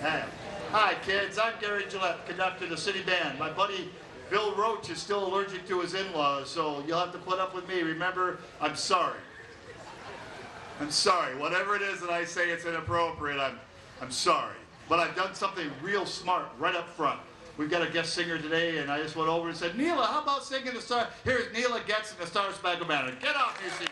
Hey. Hi kids, I'm Gary Gillette, conductor of the city band. My buddy Bill Roach is still allergic to his in-laws, so you'll have to put up with me. Remember, I'm sorry. I'm sorry. Whatever it is that I say it's inappropriate, I'm sorry. But I've done something real smart right up front. We've got a guest singer today, and I just went over and said, Neela, how about singing the Star? Here's Neela Getz and the Star Spangled Banner. Get off your seat.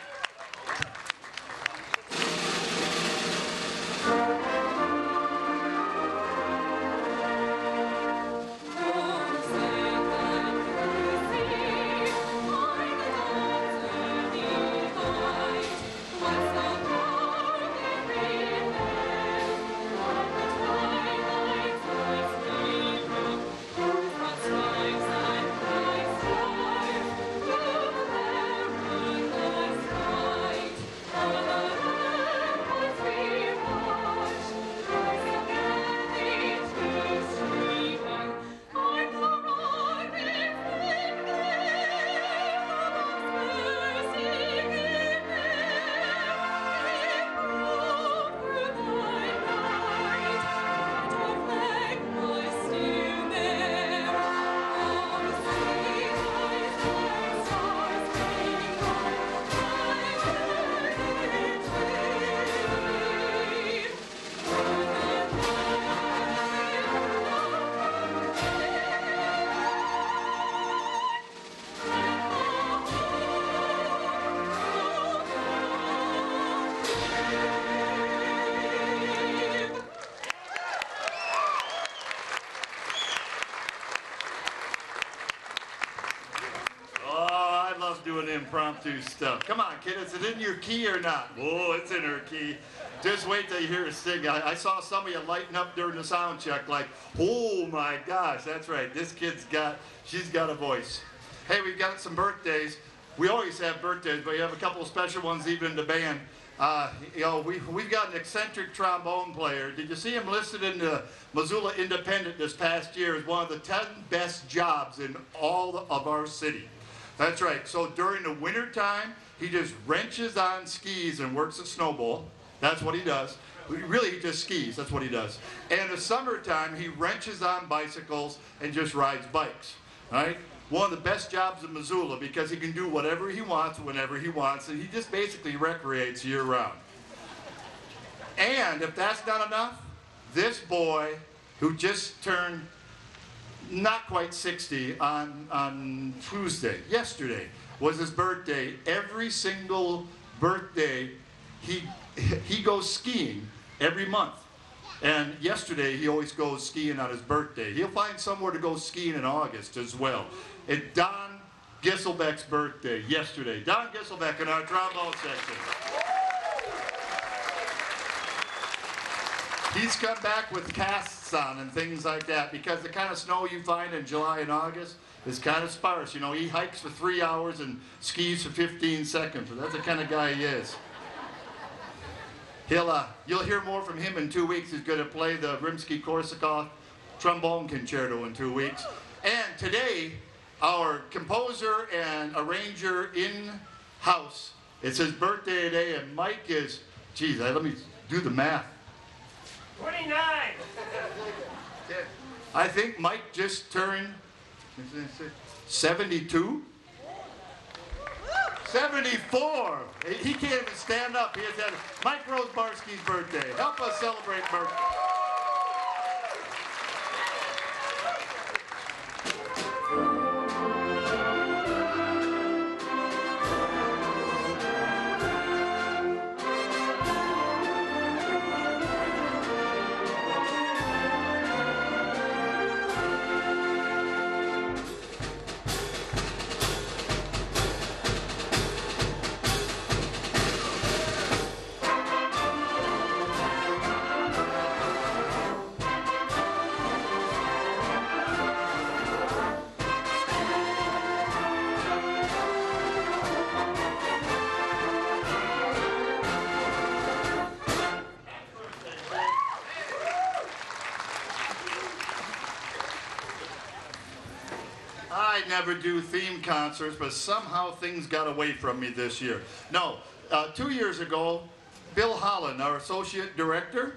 Doing impromptu stuff. Come on, kid, is it in your key or not? Oh, it's in her key. Just wait till you hear her sing. I saw some of you lighten up during the sound check like, oh my gosh, that's right. This she's got a voice. Hey, we've got some birthdays. We always have birthdays, but you have a couple of special ones even in the band. We've got an eccentric trombone player. Did you see him listed in the Missoula Independent this past year as one of the 10 best jobs in all of our city? That's right. So during the winter time, he just wrenches on skis and works a snowball. That's what he does. Really, he just skis. That's what he does. And in the summertime, he wrenches on bicycles and just rides bikes. All right? One of the best jobs in Missoula because he can do whatever he wants, whenever he wants, and he just basically recreates year-round. And if that's not enough, this boy who just turned not quite 60 on Tuesday, yesterday, was his birthday. Every single birthday, he goes skiing every month. And yesterday, he always goes skiing on his birthday. He'll find somewhere to go skiing in August as well. It's Don Gisselbeck's birthday yesterday. Don Gisselbeck in our trombone section. He's come back with casts on and things like that because the kind of snow you find in July and August is kind of sparse. You know, he hikes for 3 hours and skis for 15 seconds. So that's the kind of guy he is. You'll hear more from him in 2 weeks. He's going to play the Rimsky-Korsakov trombone concerto in 2 weeks. And today, our composer and arranger in-house, it's his birthday today, and Mike is, geez, let me do the math. 29. I think Mike just turned 72. 74. He can't even stand up. He has had Mike Rosebarski's birthday. Help us celebrate birthday. I never do theme concerts, but somehow things got away from me this year. No, 2 years ago, Bill Holland, our associate director,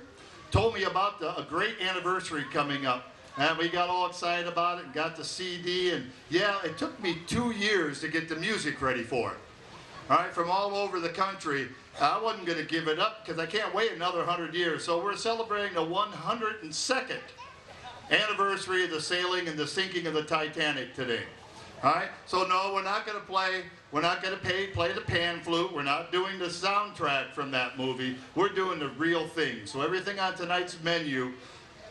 told me about a great anniversary coming up. And we got all excited about it and got the CD. And yeah, it took me 2 years to get the music ready for it. All right, from all over the country. I wasn't going to give it up because I can't wait another 100 years. So we're celebrating the 102nd anniversary of the sailing and the sinking of the Titanic today. All right, so no, we're not going to play the pan flute. We're not doing the soundtrack from that movie. We're doing the real thing. So everything on tonight's menu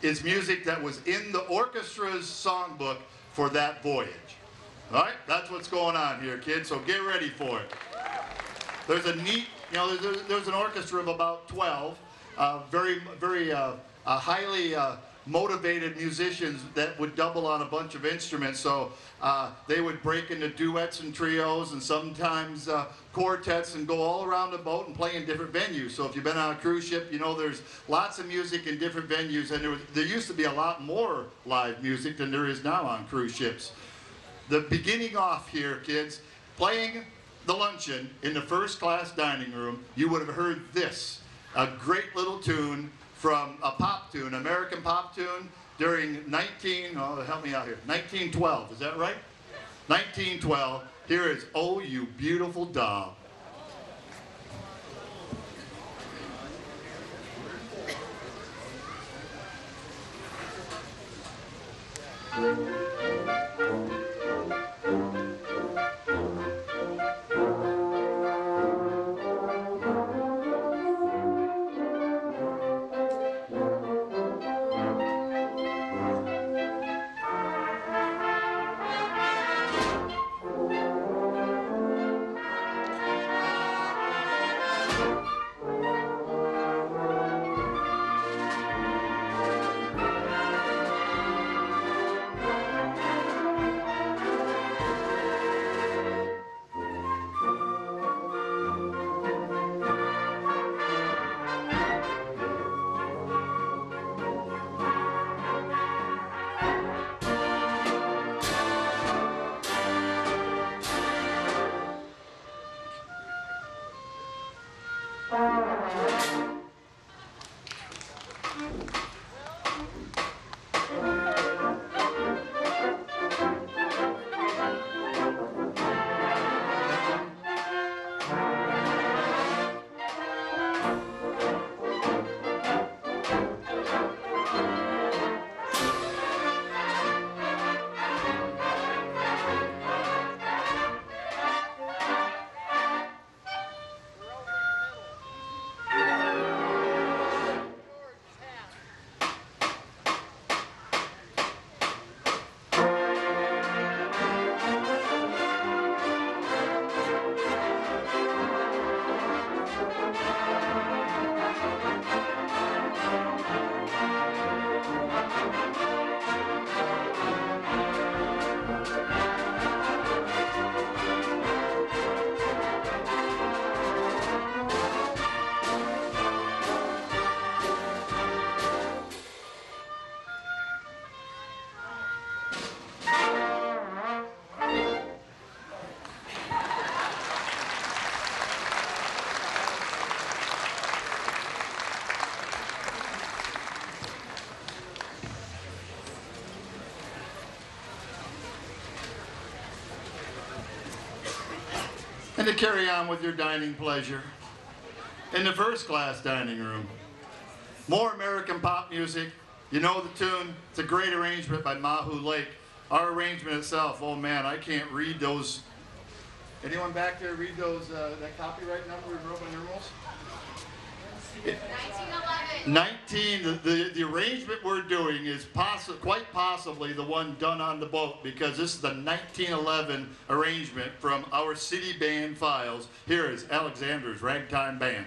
is music that was in the orchestra's songbook for that voyage. All right, that's what's going on here, kids, so get ready for it. There's a neat, there's an orchestra of about 12, very highly motivated musicians that would double on a bunch of instruments. So they would break into duets and trios and sometimes quartets and go all around the boat and play in different venues. So if you've been on a cruise ship, you know there's lots of music in different venues, and there used to be a lot more live music than there is now on cruise ships. The beginning off here, kids, playing the luncheon in the first class dining room, you would have heard this, a great little tune from a pop tune, American pop tune, during 1912, is that right? 1912. Here is "Oh You Beautiful Doll." And to carry on with your dining pleasure, in the first class dining room, more American pop music. You know the tune. It's a great arrangement by Mahu Lake. Our arrangement itself, oh man, I can't read those. Anyone back there read those, that copyright number in Roman numerals? 1911. The arrangement we're doing is quite possibly the one done on the boat, because this is the 1911 arrangement from our city band files. Here is Alexander's Ragtime Band.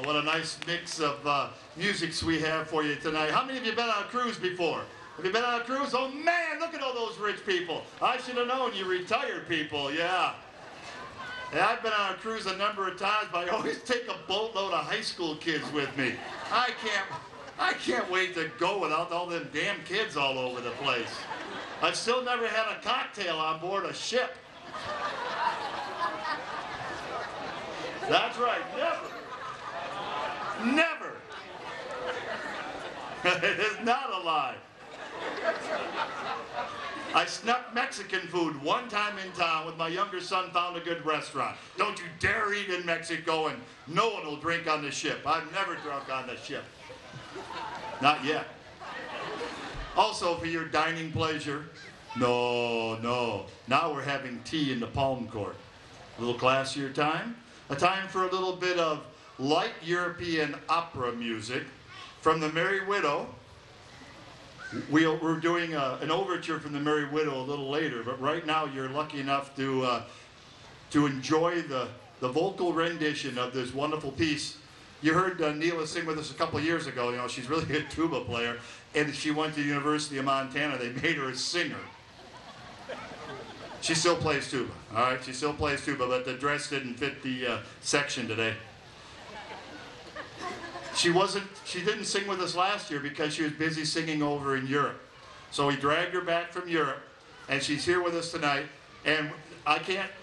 what a nice mix of musics we have for you tonight. How many of you been on a cruise before? Have you been on a cruise? Oh man, look at all those rich people. I should have known you retired people, yeah. Yeah, I've been on a cruise a number of times, but I always take a boatload of high school kids with me. I can't wait to go without all them damn kids all over the place. I've still never had a cocktail on board a ship. That's right, never. Never. It is not a lie. I snuck Mexican food one time in town with my younger son, found a good restaurant. Don't you dare eat in Mexico, and no one will drink on the ship. I've never drunk on the ship. Not yet. Also, for your dining pleasure, no. Now we're having tea in the Palm Court. A little classier time. A time for a little bit of light European opera music from the Merry Widow. We're doing an overture from the Merry Widow a little later, but right now you're lucky enough to enjoy the vocal rendition of this wonderful piece. You heard Neela sing with us a couple of years ago. You know, she's really a good tuba player, and she went to the University of Montana. They made her a singer. She still plays tuba, all right? She still plays tuba, but the dress didn't fit the section today. She didn't sing with us last year because she was busy singing over in Europe. So we dragged her back from Europe, and she's here with us tonight. And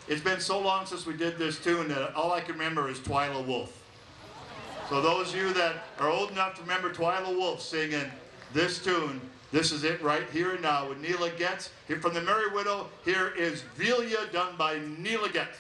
it's been so long since we did this tune that all I can remember is Twyla Wolf. So those of you that are old enough to remember Twyla Wolf singing this tune, this is it right here and now with Neela Getz. Here from the Merry Widow, here is Vilja done by Neela Getz.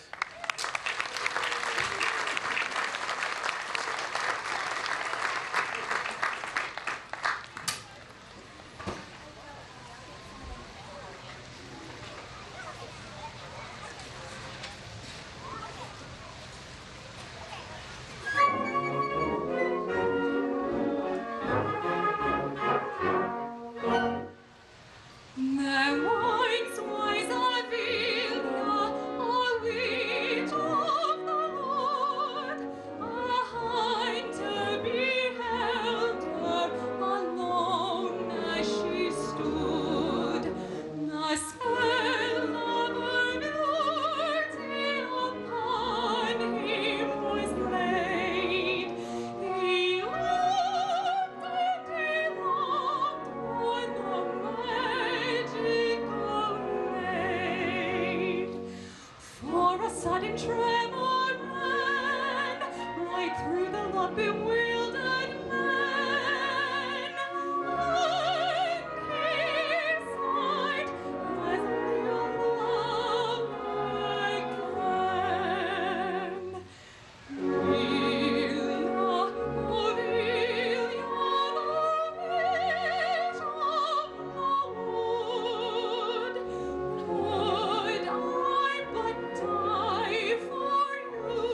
Die for you,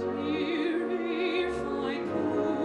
dear, if I could.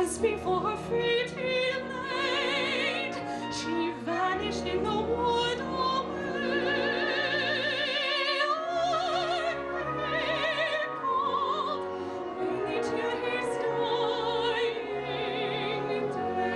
just before her fate late, she vanished in the wood away. I recalled only till his dying day.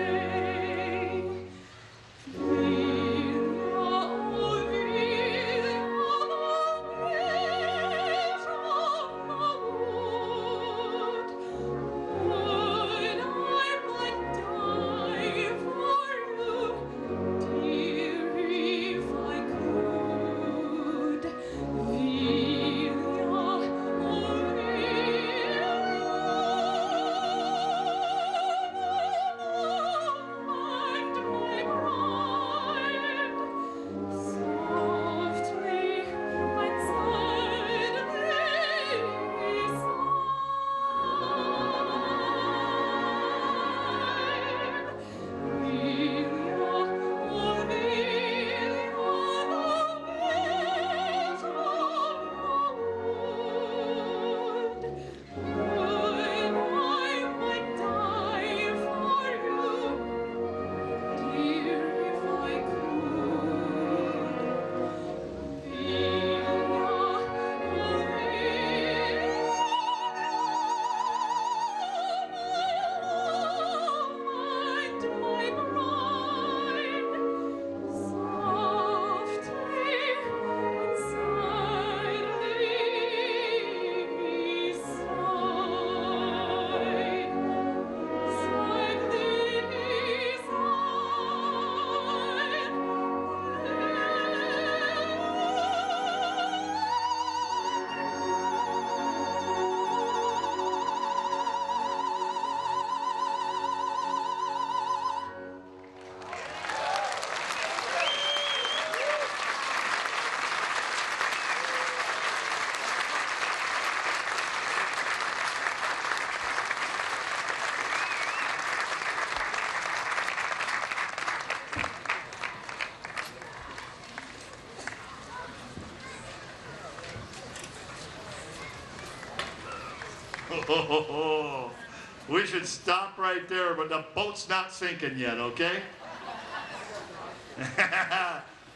We should stop right there, but the boat's not sinking yet, okay?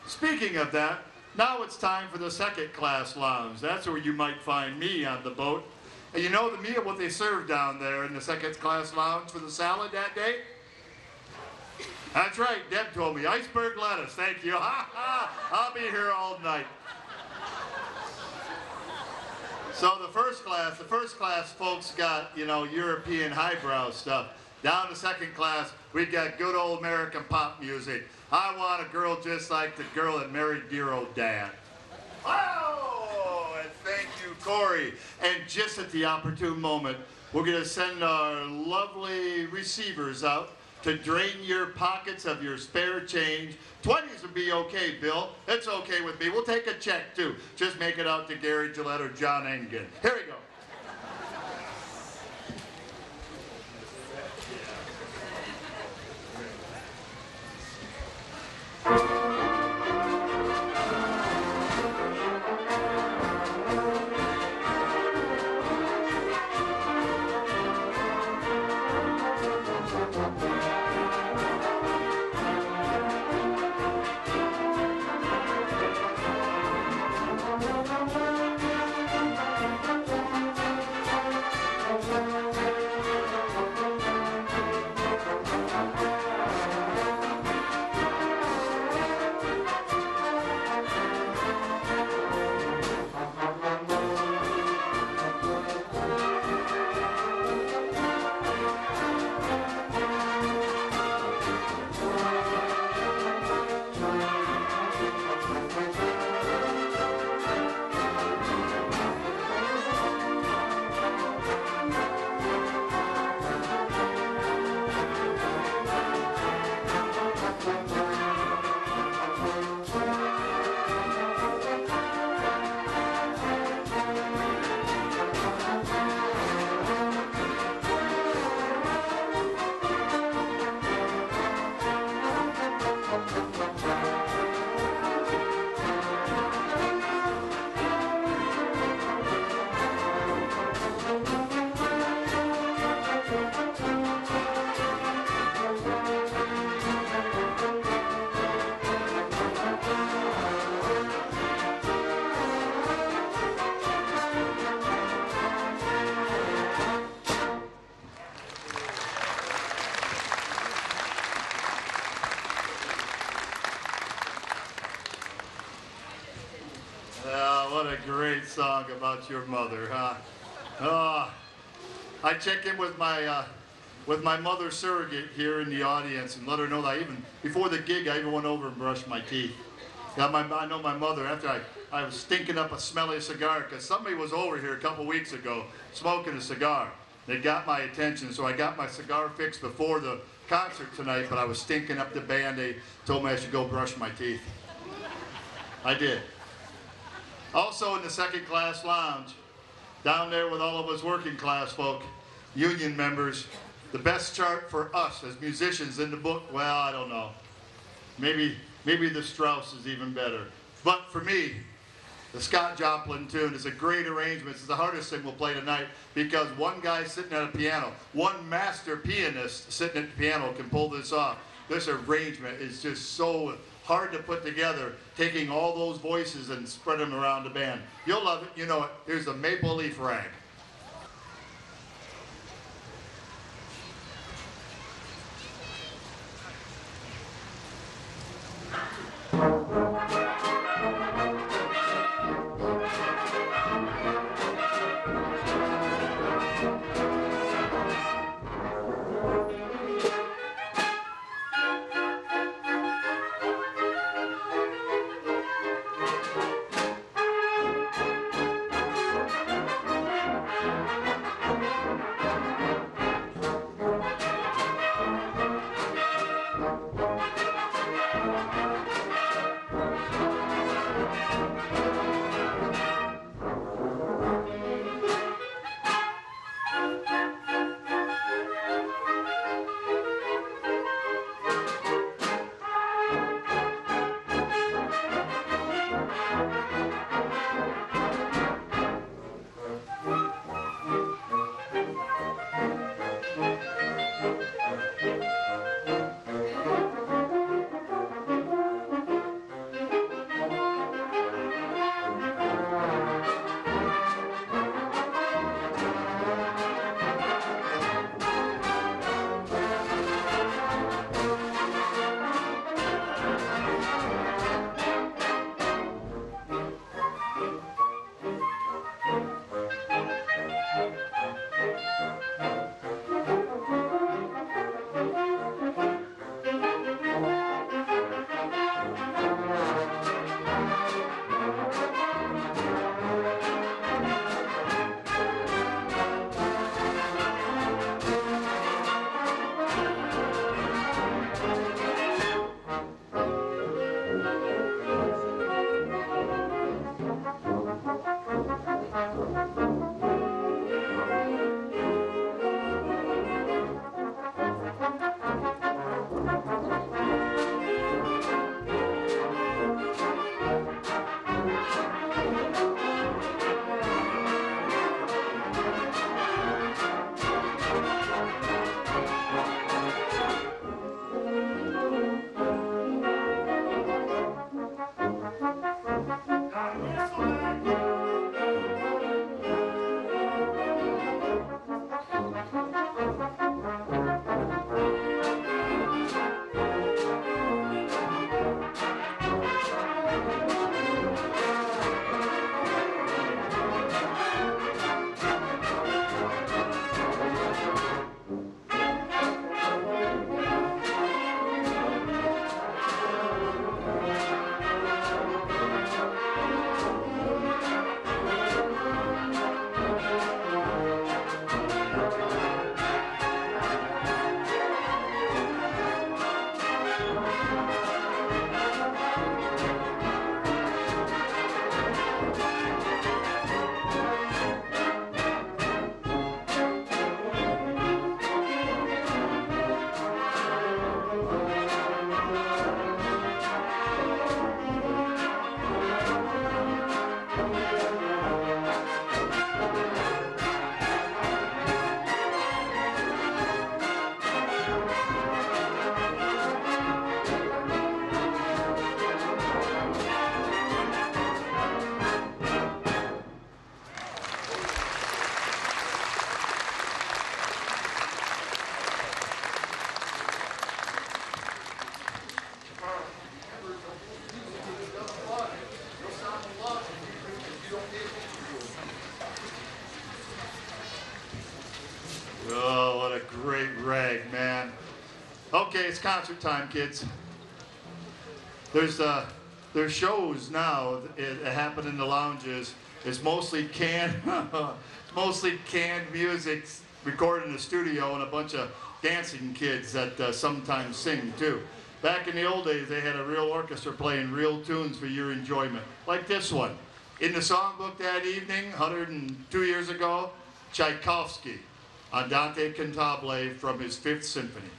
Speaking of that, now it's time for the second class lounge. That's where you might find me on the boat. And you know the meal, what they serve down there in the second class lounge for the salad that day? That's right, Deb told me, iceberg lettuce, thank you. Ha ha, I'll be here all night. So the first class folks got, you know, European highbrow stuff. Down the second class, we got good old American pop music. I want a girl just like the girl that married dear old dad. Oh, and thank you, Corey. And just at the opportune moment, we're gonna send our lovely receivers out to drain your pockets of your spare change. 20s would be okay, Bill. That's okay with me. We'll take a check, too. Just make it out to Gary Gillette or John Engen. Here we go. great song about your mother, huh? I check in with my mother surrogate here in the audience and let her know that even before the gig, I even went over and brushed my teeth. Now, I know my mother, after I was stinking up a smelly cigar, because somebody was over here a couple weeks ago smoking a cigar. They got my attention, so I got my cigar fixed before the concert tonight, but I was stinking up the band. They told me I should go brush my teeth. I did. Also in the second class lounge, down there with all of us working class folk, union members, the best chart for us as musicians in the book, well, I don't know. Maybe the Strauss is even better. But for me, the Scott Joplin tune is a great arrangement. It's the hardest thing we'll play tonight because one guy sitting at a piano, one master pianist sitting at the piano can pull this off. This arrangement is just so hard to put together, taking all those voices and spread them around the band. You'll love it, you know it. Here's the Maple Leaf Rag. Okay, it's concert time, kids. There's shows now that happen in the lounges. It's mostly canned, it's mostly canned music recorded in the studio and a bunch of dancing kids that sometimes sing too. Back in the old days, they had a real orchestra playing real tunes for your enjoyment, like this one. In the songbook that evening, 102 years ago, Tchaikovsky, Andante Cantabile from his Fifth Symphony.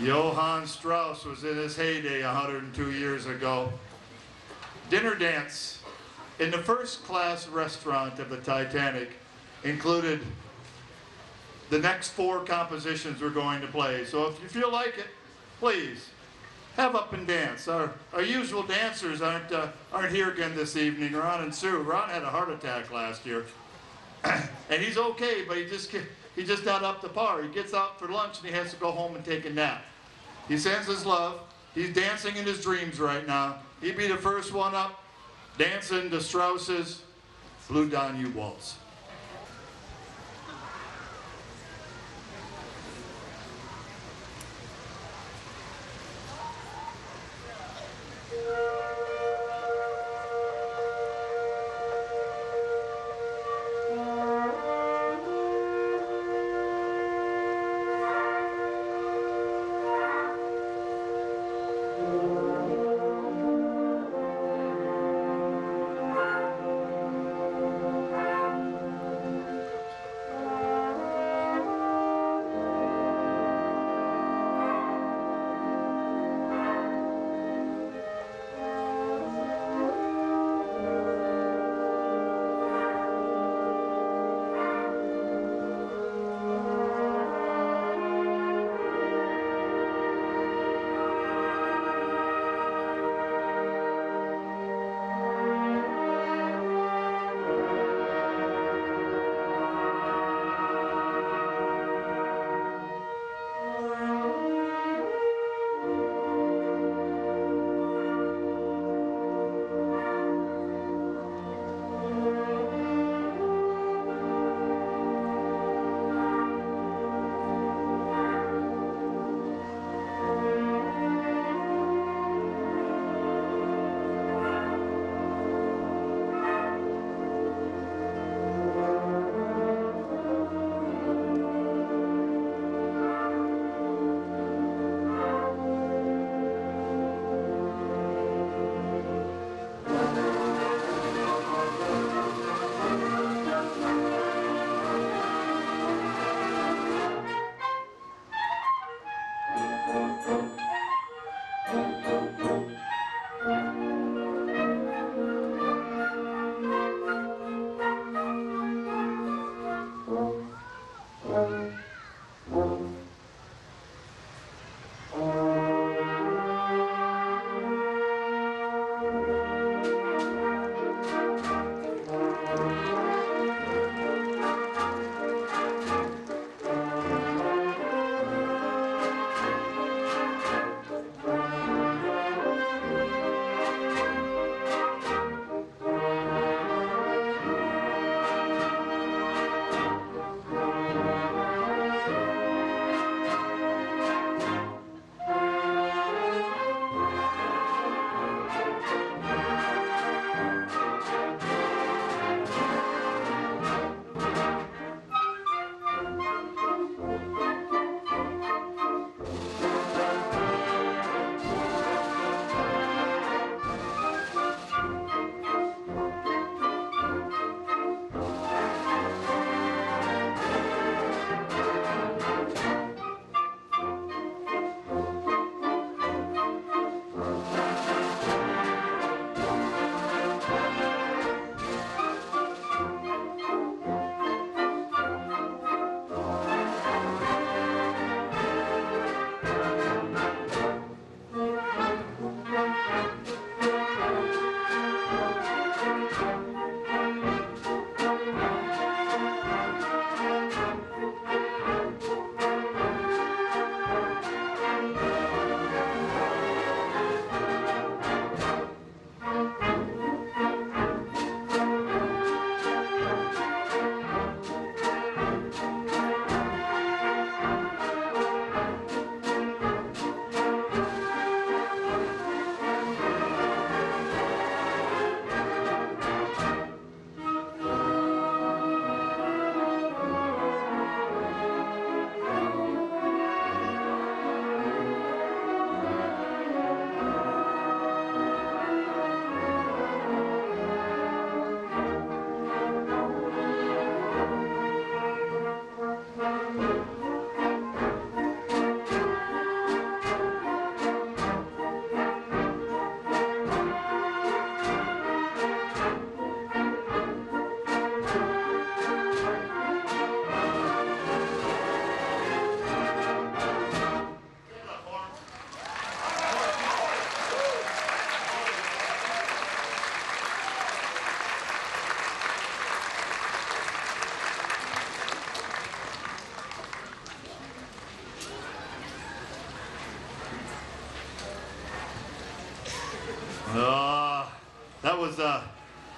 Johann Strauss was in his heyday 102 years ago. Dinner dance in the first class restaurant of the Titanic included the next 4 compositions we're going to play. So if you feel like it, please have up and dance. Our usual dancers aren't here again this evening. Ron and Sue. Ron had a heart attack last year. And he's okay, but he just not up to par. He gets out for lunch and he has to go home and take a nap. He sends his love. He's dancing in his dreams right now. He'd be the first one up, dancing to Strauss's Blue Danube Waltz.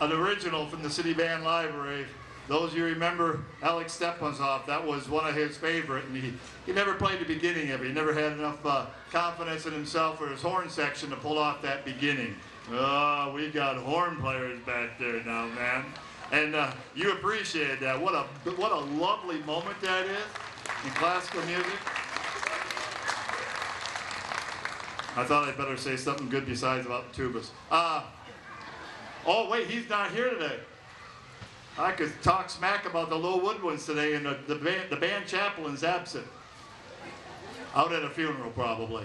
an original from the City Band Library. Those of you remember Alex Stepanov, that was one of his favorite, and he never played the beginning of it. He never had enough confidence in himself or his horn section to pull off that beginning. Oh, we got horn players back there now, man. And you appreciate that. What a lovely moment that is in classical music. I thought I'd better say something good besides about the tubas. Oh, wait, he's not here today. I could talk smack about the low wood ones today, and the band chaplain's absent. Out at a funeral, probably.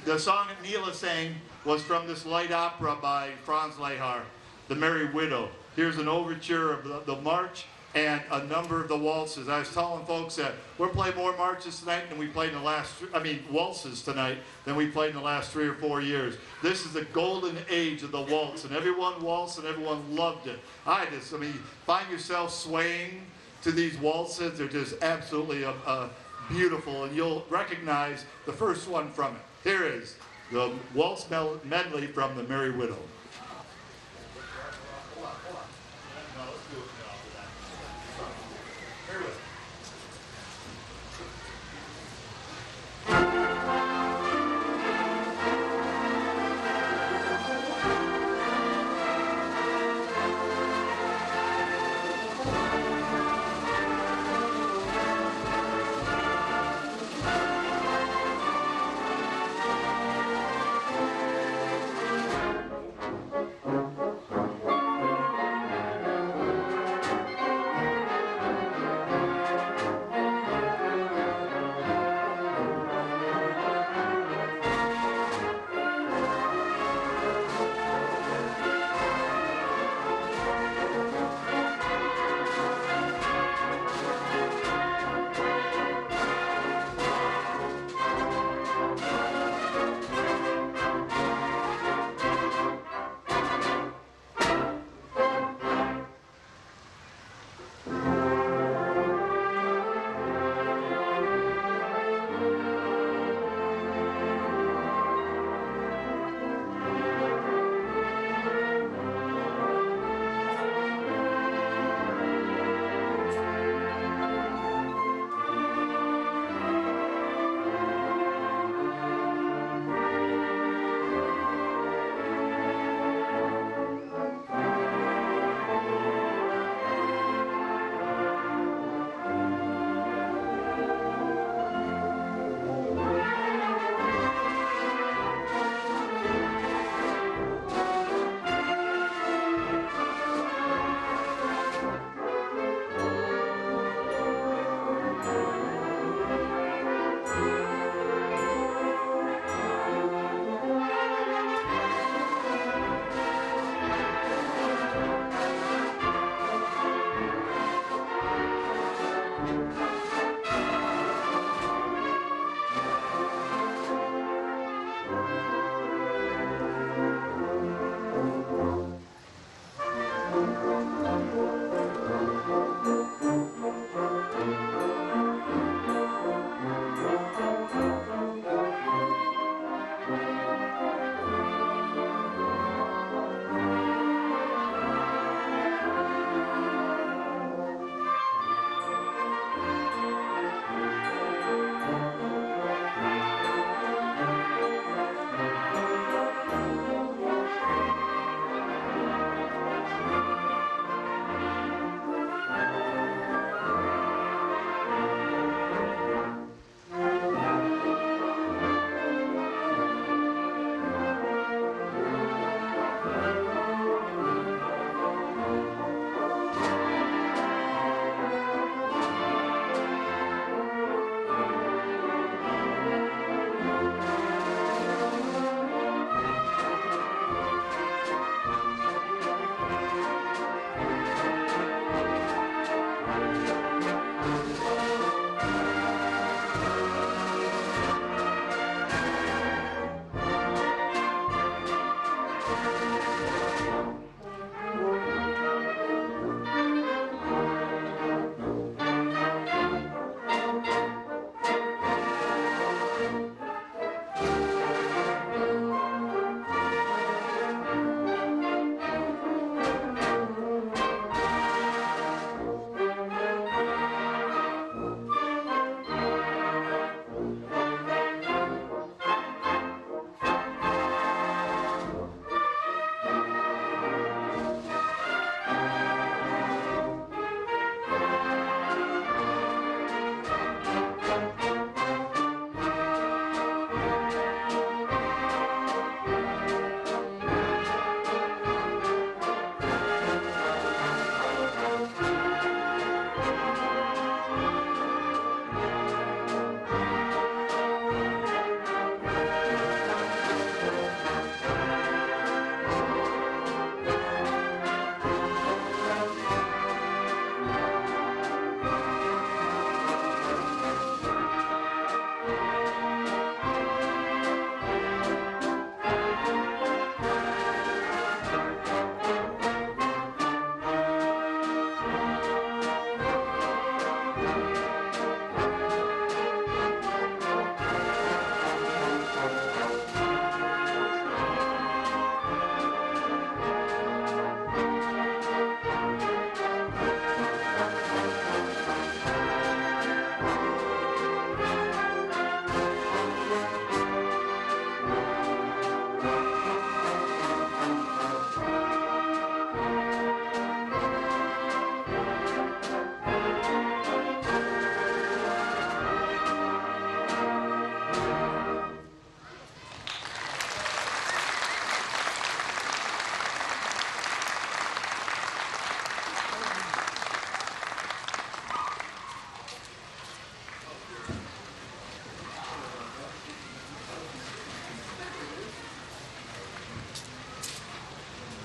The song that Neela sang was from this light opera by Franz Lehar, The Merry Widow. Here's an overture of the march and a number of the waltzes. I was telling folks that we're playing more marches tonight than we played in the last, waltzes tonight than we played in the last 3 or 4 years. This is the golden age of the waltz, and everyone waltzed and everyone loved it. Find yourself swaying to these waltzes. They're just absolutely beautiful, and you'll recognize the first one from it. Here is the waltz medley from The Merry Widow.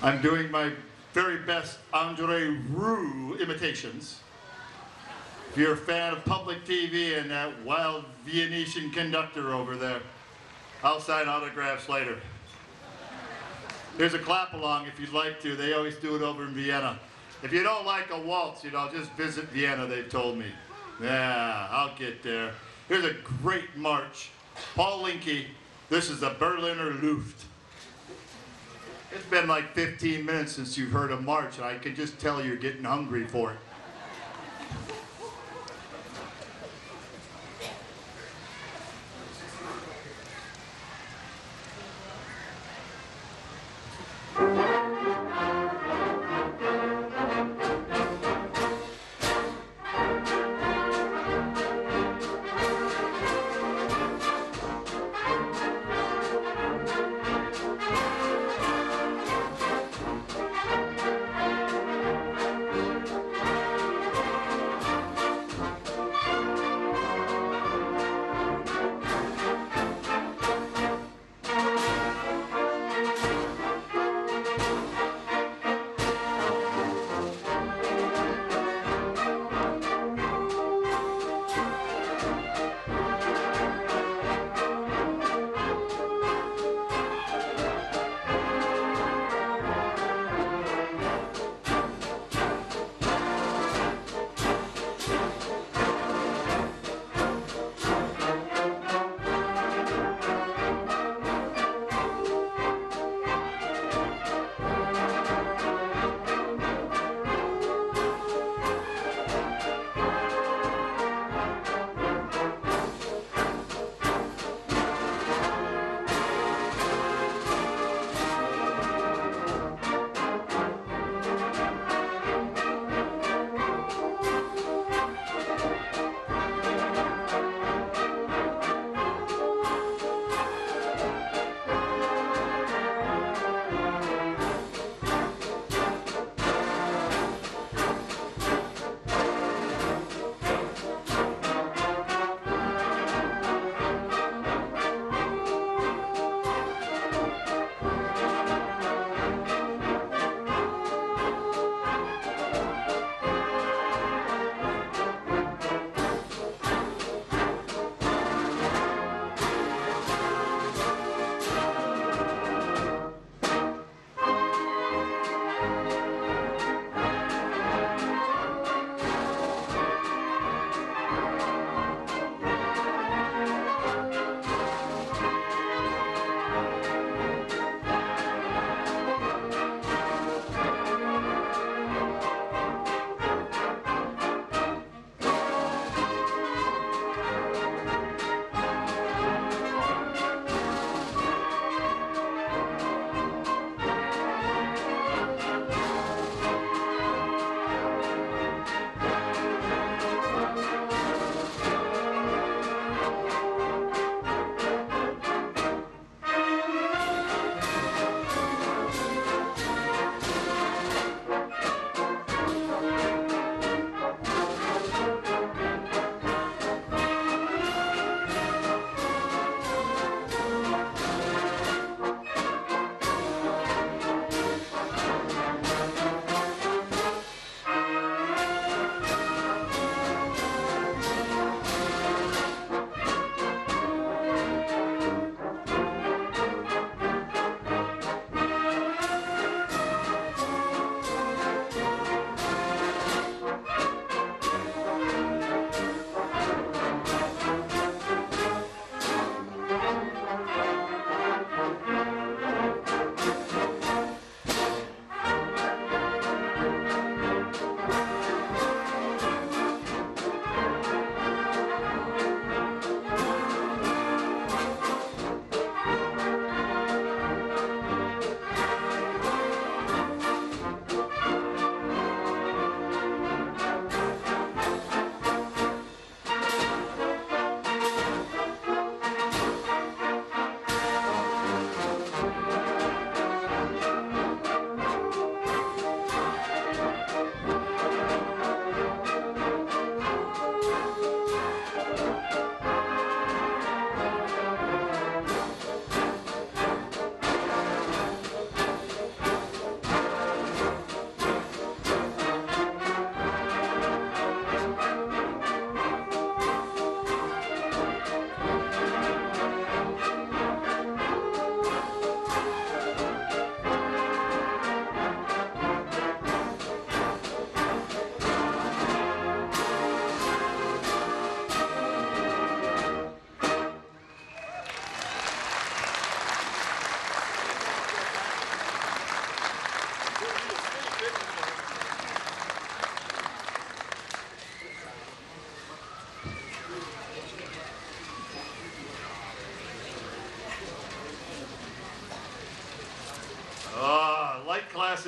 I'm doing my very best Andre Roux imitations. If you're a fan of public TV and that wild Viennesian conductor over there, I'll sign autographs later. There's a clap along if you'd like to. They always do it over in Vienna. If you don't like a waltz, just visit Vienna, they've told me. Yeah, I'll get there. Here's a great march. Paul Linke, this is the Berliner Luft. It's been like 15 minutes since you've heard a march, and I can just tell you're getting hungry for it.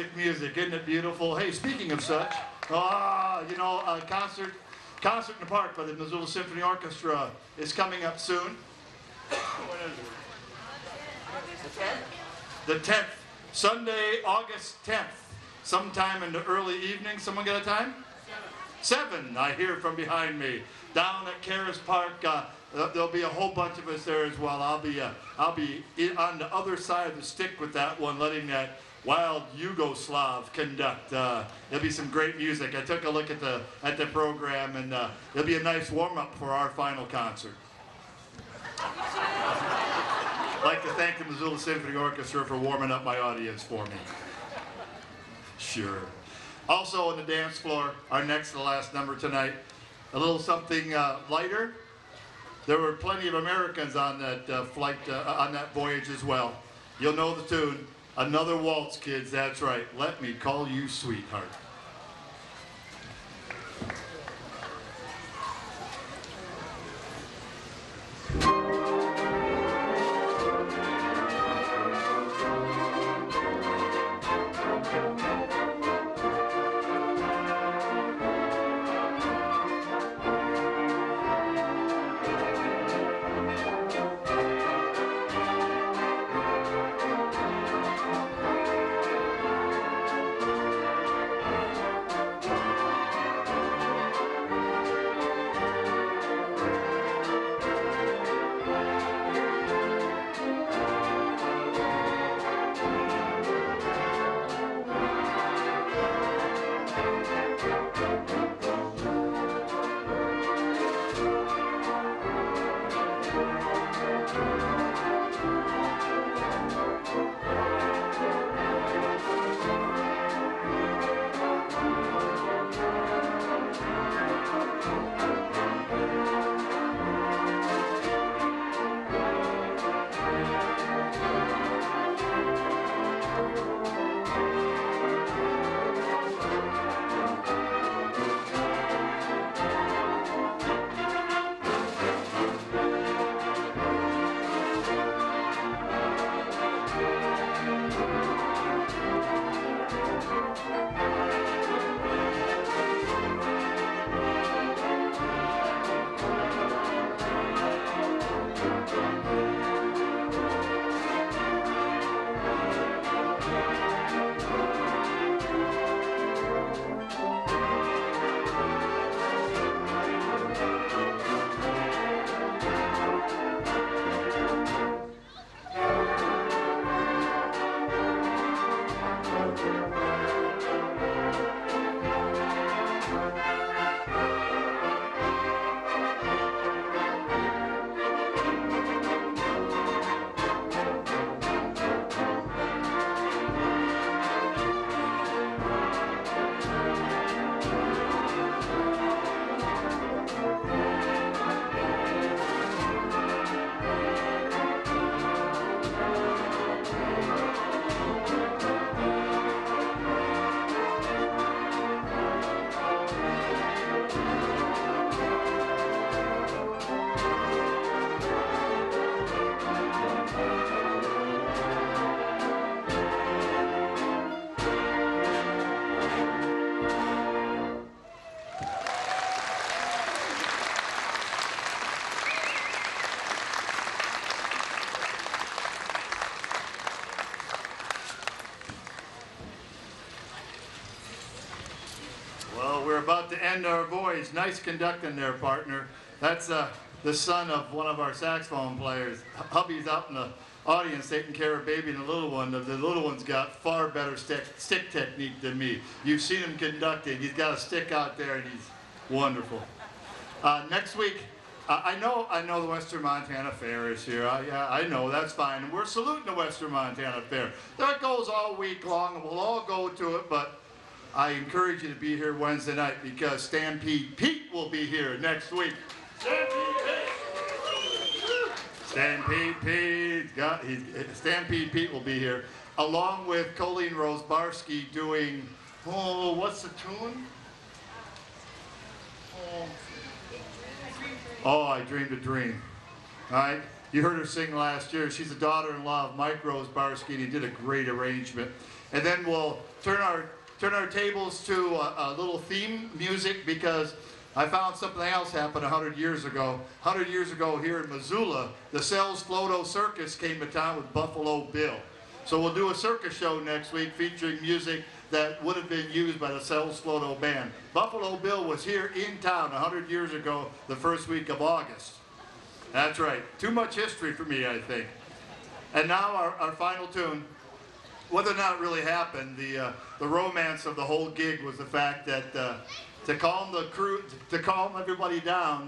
classic music, isn't it beautiful? Hey, speaking of such, you know, a concert in the Park by the Missoula Symphony Orchestra is coming up soon. When is it? The 10th, Sunday, August 10th, sometime in the early evening. Someone got a time? 7, I hear from behind me. Down at Karis Park, there'll be a whole bunch of us there as well. I'll be on the other side of the stick with that one, letting that wild Yugoslav conduct. There'll be some great music. I took a look at the program, and there'll be a nice warm-up for our final concert. I'd like to thank the Missoula Symphony Orchestra for warming up my audience for me. Sure. Also on the dance floor, our next to last number tonight, a little something lighter. There were plenty of Americans on that flight, on that voyage as well. You'll know the tune. Another waltz, kids, that's right. Let me call you sweetheart. We're about to end our voyage. Nice conducting there, partner. That's the son of one of our saxophone players. Hubby's out in the audience taking care of baby and the little one. The little one's got far better stick technique than me. You've seen him conducting. He's got a stick out there, and he's wonderful. Next week, I know the Western Montana Fair is here. Yeah, I know, that's fine. We're saluting the Western Montana Fair. That goes all week long, and we'll all go to it, but I encourage you to be here Wednesday night because Stampede Pete will be here next week. Stampede Pete. Stampede Pete will be here, along with Colleen Rosbarski doing, what's the tune? I Dreamed a Dream. All right? You heard her sing last year. She's the daughter-in-law of Mike Rosbarski, and he did a great arrangement. And then we'll turn our tables to a little theme music, because I found something else happened 100 years ago. 100 years ago here in Missoula, the Sells Floto Circus came to town with Buffalo Bill. So we'll do a circus show next week featuring music that would have been used by the Sells Floto Band. Buffalo Bill was here in town 100 years ago, the first week of August. That's right. Too much history for me, I think. And now our final tune. Whether or not it really happened, the romance of the whole gig was the fact that to calm the crew, to calm everybody down,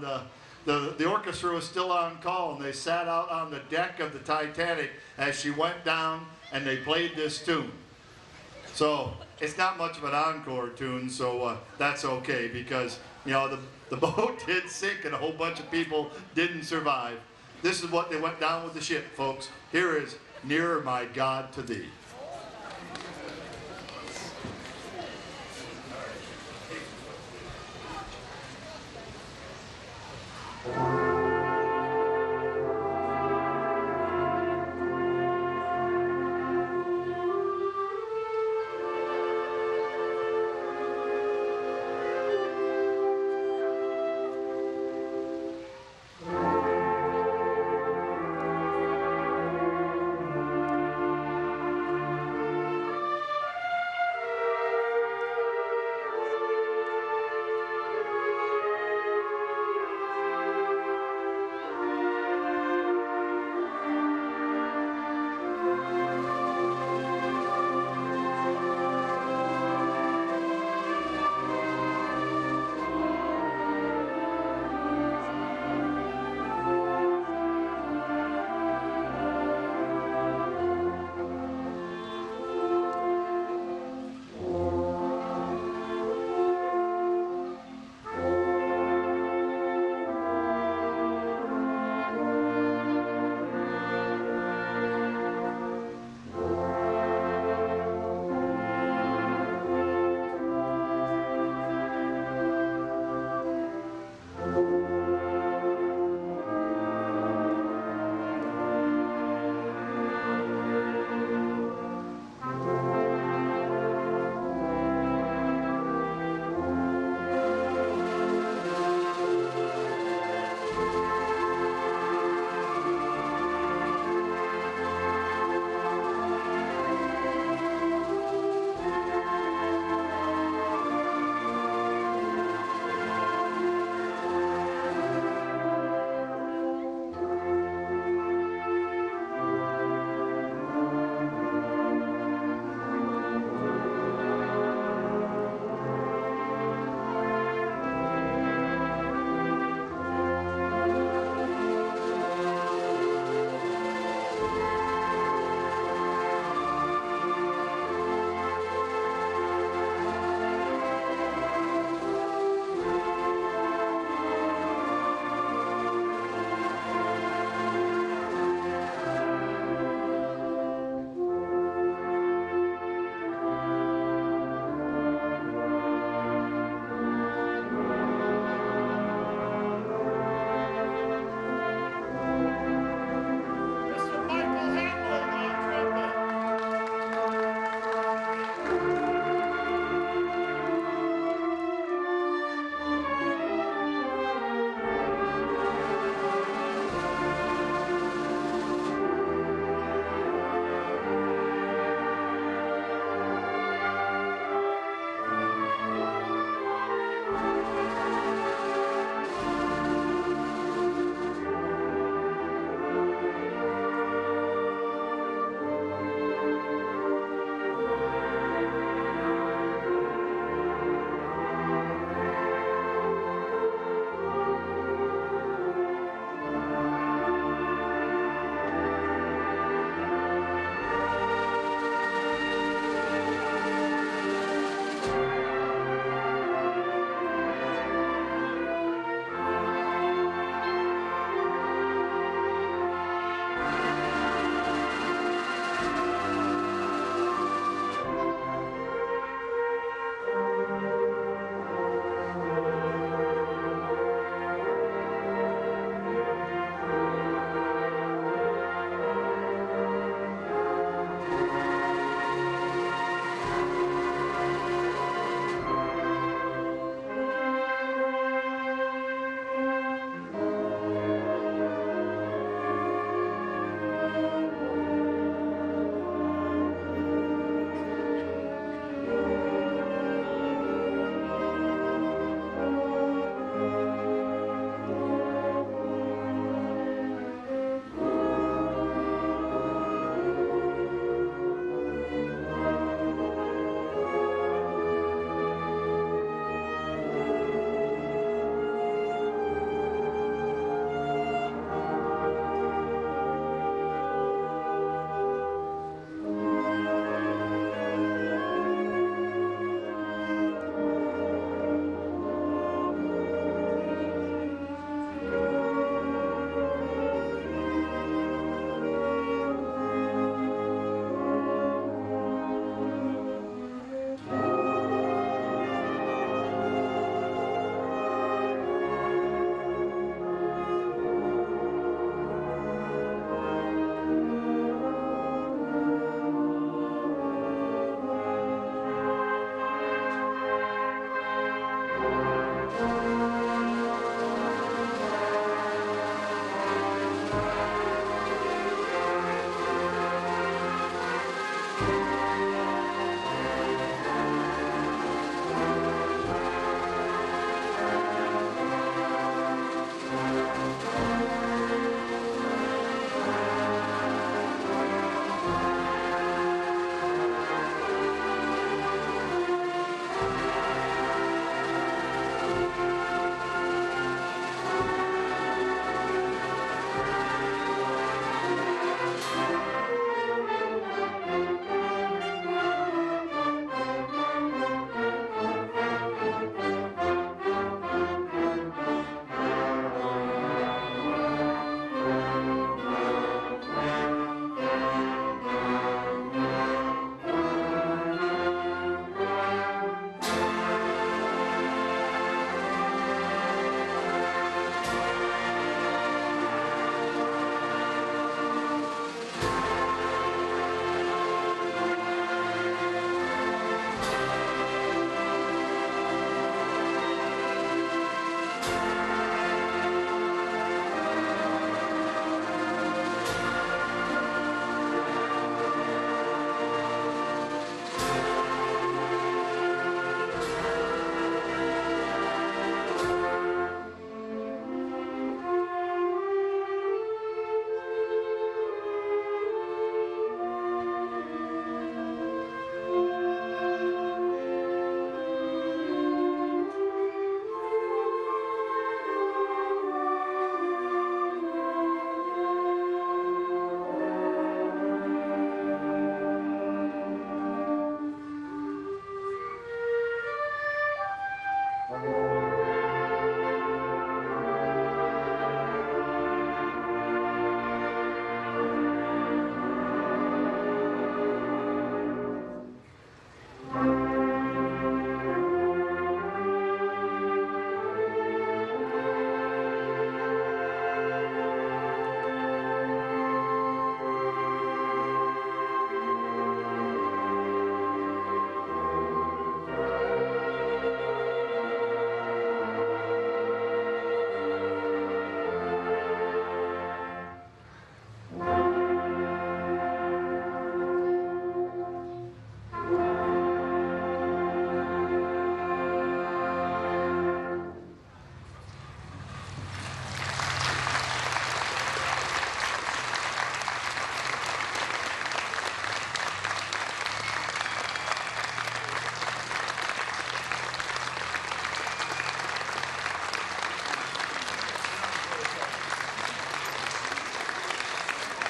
the orchestra was still on call, and they sat out on the deck of the Titanic as she went down, and they played this tune. So it's not much of an encore tune, so that's okay, because you know the boat did sink and a whole bunch of people didn't survive. This is what they went down with the ship, folks. Here is "Nearer My God to Thee."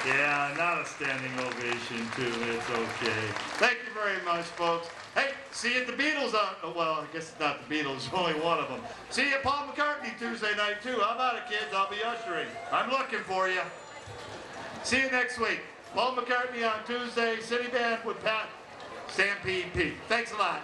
Yeah, not a standing ovation, too. It's okay. Thank you very much, folks. Hey, see you at the Beatles on, well, I guess it's not the Beatles, only one of them. See you at Paul McCartney Tuesday night, too. How about it, kids? I'll be ushering. I'm looking for you. See you next week. Paul McCartney on Tuesday, City Band with Pat Stampede Pete. Thanks a lot.